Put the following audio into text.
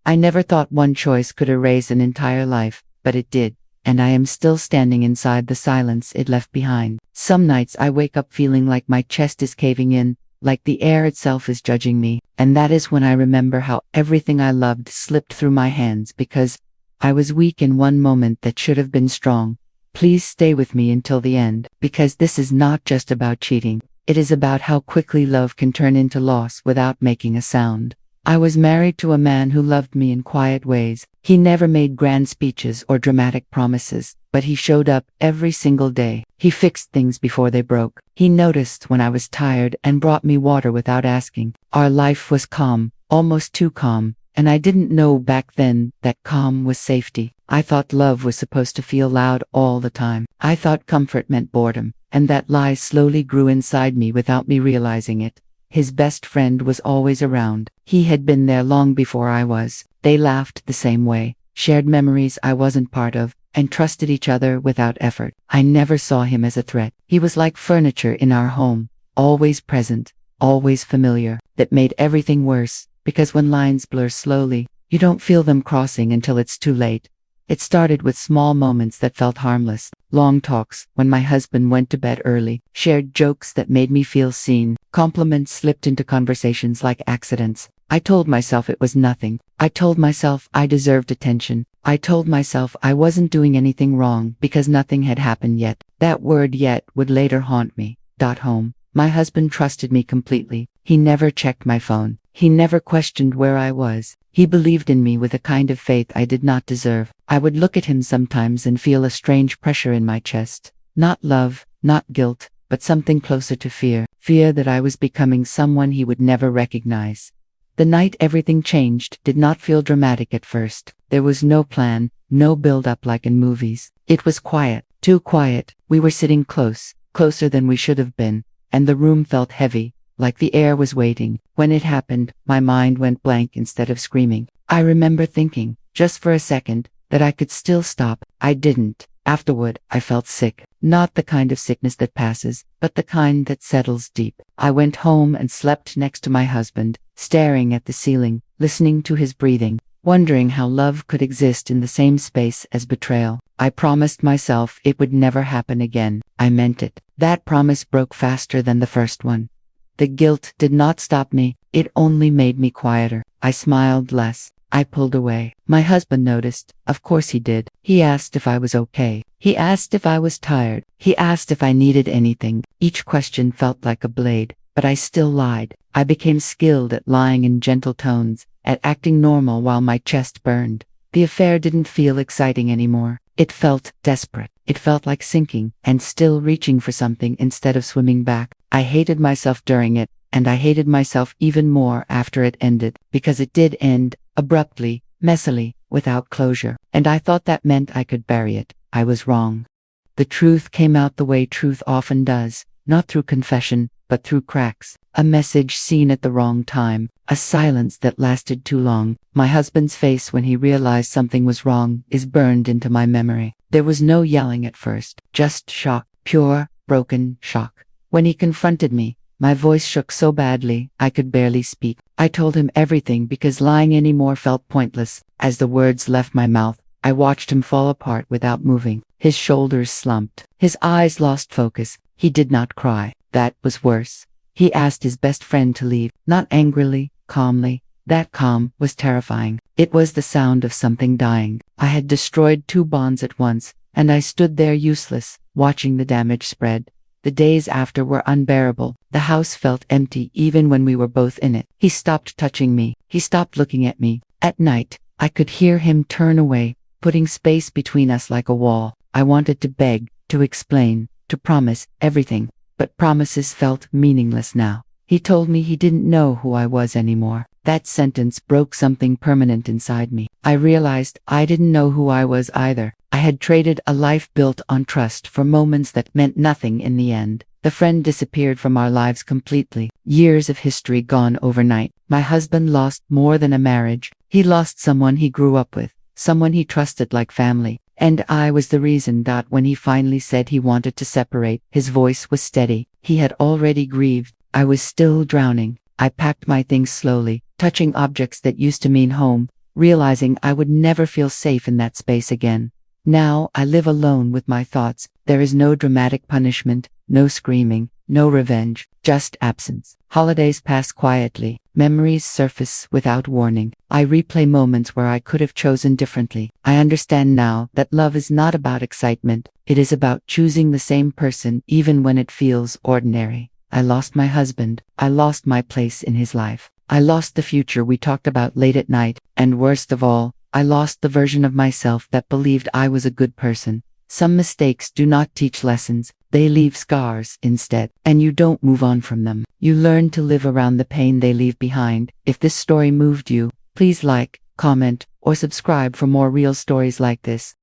I never thought one choice could erase an entire life, but it did, and I am still standing inside the silence it left behind. Some nights I wake up feeling like my chest is caving in, like the air itself is judging me, and that is when I remember how everything I loved slipped through my hands because I was weak in one moment that should have been strong. Please stay with me until the end, because this is not just about cheating. It is about how quickly love can turn into loss without making a sound. I was married to a man who loved me in quiet ways. He never made grand speeches or dramatic promises, but he showed up every single day. He fixed things before they broke. He noticed when I was tired and brought me water without asking. Our life was calm, almost too calm, and I didn't know back then that calm was safety. I thought love was supposed to feel loud all the time. I thought comfort meant boredom, and that lie slowly grew inside me without me realizing it. His best friend was always around. He had been there long before I was. They laughed the same way, shared memories I wasn't part of, and trusted each other without effort. I never saw him as a threat. He was like furniture in our home, always present, always familiar. That made everything worse, because when lines blur slowly, you don't feel them crossing until it's too late. It started with small moments that felt harmless, long talks when my husband went to bed early, shared jokes that made me feel seen, compliments slipped into conversations like accidents. I told myself it was nothing. I told myself I deserved attention. I told myself I wasn't doing anything wrong because nothing had happened yet. That word yet would later haunt me. Home. My husband trusted me completely. He never checked my phone. He never questioned where I was. He believed in me with a kind of faith I did not deserve. I would look at him sometimes and feel a strange pressure in my chest. Not love, not guilt, but something closer to fear. Fear that I was becoming someone he would never recognize. The night everything changed did not feel dramatic at first. There was no plan, no build-up like in movies. It was quiet, too quiet. We were sitting close, closer than we should have been, and the room felt heavy, like the air was waiting. When it happened, my mind went blank instead of screaming. I remember thinking, just for a second, that I could still stop. I didn't. Afterward, I felt sick. Not the kind of sickness that passes, but the kind that settles deep. I went home and slept next to my husband, staring at the ceiling, listening to his breathing, wondering how love could exist in the same space as betrayal. I promised myself it would never happen again. I meant it. That promise broke faster than the first one. The guilt did not stop me, it only made me quieter. I smiled less. I pulled away. My husband noticed. Of course he did. He asked if I was okay. He asked if I was tired. He asked if I needed anything. Each question felt like a blade, but I still lied. I became skilled at lying in gentle tones, at acting normal while my chest burned. The affair didn't feel exciting anymore. It felt desperate. It felt like sinking, and still reaching for something instead of swimming back. I hated myself during it, and I hated myself even more after it ended, because it did end, abruptly, messily, without closure. And I thought that meant I could bury it. I was wrong. The truth came out the way truth often does, not through confession, but through cracks. A message seen at the wrong time, a silence that lasted too long. My husband's face when he realized something was wrong is burned into my memory. There was no yelling at first, just shock, pure, broken shock. When he confronted me, my voice shook so badly I could barely speak. I told him everything because lying anymore felt pointless. As the words left my mouth, I watched him fall apart without moving. His shoulders slumped. His eyes lost focus. He did not cry. That was worse. He asked his best friend to leave, not angrily, calmly. That calm was terrifying. It was the sound of something dying. I had destroyed two bonds at once, and I stood there useless, watching the damage spread. The days after were unbearable. The house felt empty even when we were both in it. He stopped touching me. He stopped looking at me. At night, I could hear him turn away, putting space between us like a wall. I wanted to beg, to explain, to promise everything, but promises felt meaningless now. He told me he didn't know who I was anymore. That sentence broke something permanent inside me. I realized I didn't know who I was either. I had traded a life built on trust for moments that meant nothing in the end. The friend disappeared from our lives completely. Years of history gone overnight. My husband lost more than a marriage. He lost someone he grew up with, someone he trusted like family. And I was the reason that when he finally said he wanted to separate, his voice was steady. He had already grieved. I was still drowning. I packed my things slowly, touching objects that used to mean home, realizing I would never feel safe in that space again. Now I live alone with my thoughts. There is no dramatic punishment, no screaming, no revenge, just absence. Holidays pass quietly. Memories surface without warning. I replay moments where I could have chosen differently. I understand now that love is not about excitement. It is about choosing the same person even when it feels ordinary. I lost my husband. I lost my place in his life. I lost the future we talked about late at night, and worst of all, I lost the version of myself that believed I was a good person. Some mistakes do not teach lessons, they leave scars instead, and you don't move on from them. You learn to live around the pain they leave behind. If this story moved you, please like, comment, or subscribe for more real stories like this.